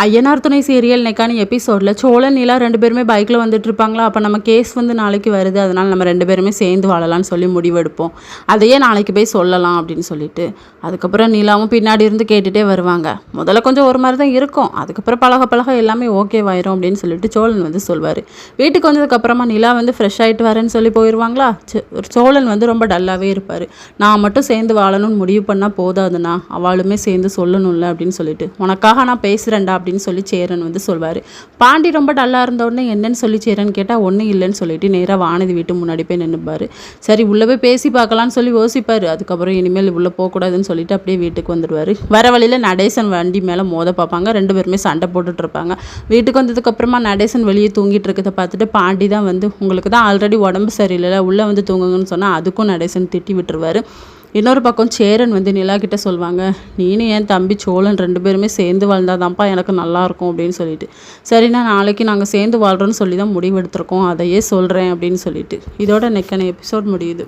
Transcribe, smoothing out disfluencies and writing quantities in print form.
ஐயனார் துணை சீரியல் இன்னைக்கான எபிசோடில் சோழன் நிலா 2 பேருமே பைக்கில் வந்துட்டு இருப்பாங்களா. அப்போ நம்ம கேஸ் வந்து நாளைக்கு வருது, அதனால் நம்ம 2 பேருமே சேர்ந்து வாழலாம்னு சொல்லி முடிவெடுப்போம். அதையே நாளைக்கு போய் சொல்லலாம் அப்படின்னு சொல்லிட்டு அதுக்கப்புறம் நிலாவும் பின்னாடி இருந்து கேட்டுகிட்டே வருவாங்க. முதல்ல கொஞ்சம் ஒரு மாதிரி தான் இருக்கும், அதுக்கப்புறம் பழக பழக எல்லாமே ஓகேவாயிரும் அப்படின்னு சொல்லிட்டு சோழன் வந்து சொல்வார். வீட்டுக்கு வந்ததுக்கப்புறமா நிலா வந்து ஃப்ரெஷ் ஆகிட்டு வரேன்னு சொல்லி போயிடுவாங்களா. சோழன் வந்து ரொம்ப டல்லாகவே இருப்பார். நான் மட்டும் சேர்ந்து வாழணும்னு முடிவு பண்ணால் போதாதுண்ணா, அவளுமே சேர்ந்து சொல்லணும்ல அப்படின்னு சொல்லிட்டு உனக்காக நான் பேசுகிறேன்டா அப்படின்னு சொல்லி சேரன் வந்து சொல்வார். பாண்டி ரொம்ப டல்லாக இருந்த உடனே என்னன்னு சொல்லி சேரன் கேட்டால் ஒன்றும் இல்லைன்னு சொல்லிட்டு நேராக வானதி வீட்டு முன்னாடி போய் நின்றுப்பார். சரி உள்ளே போய் பேசி பார்க்கலான்னு சொல்லி யோசிப்பார். அதுக்கப்புறம் இனிமேல் உள்ளே போகக்கூடாதுன்னு சொல்லிட்டு அப்படியே வீட்டுக்கு வந்துடுவார். வர வழியில் நடேசன் வண்டி மேலே மோத பார்ப்பாங்க. 2 பேருமே சண்டை போட்டுட்டு இருப்பாங்க. வீட்டுக்கு வந்ததுக்கப்புறமா நடேசன் வெளியே தூங்கிட்டு இருக்கிறத பார்த்துட்டு பாண்டி தான் வந்து உங்களுக்கு தான் ஆல்ரெடி உடம்பு சரியில்லை, உள்ளே வந்து தூங்குங்கன்னு சொன்னால் அதுக்கும் நடேசன் திட்டி விட்டுருவார். இன்னொரு பக்கம் சேரன் வந்து நிலா கிட்ட சொல்லுவாங்க, நீனும் என் தம்பி சோழன் 2 பேருமே சேர்ந்து வாழ்ந்தாதான்ப்பா எனக்கு நல்லாயிருக்கும் அப்படின்னு சொல்லிட்டு. சரிண்ணா, நாளைக்கு நாங்கள் சேர்ந்து வாழ்கிறோன்னு சொல்லி தான் முடிவெடுத்திருக்கோம், அதையே சொல்கிறேன் அப்படின்னு சொல்லிட்டு இதோட நெக்கான எபிசோட் முடியுது.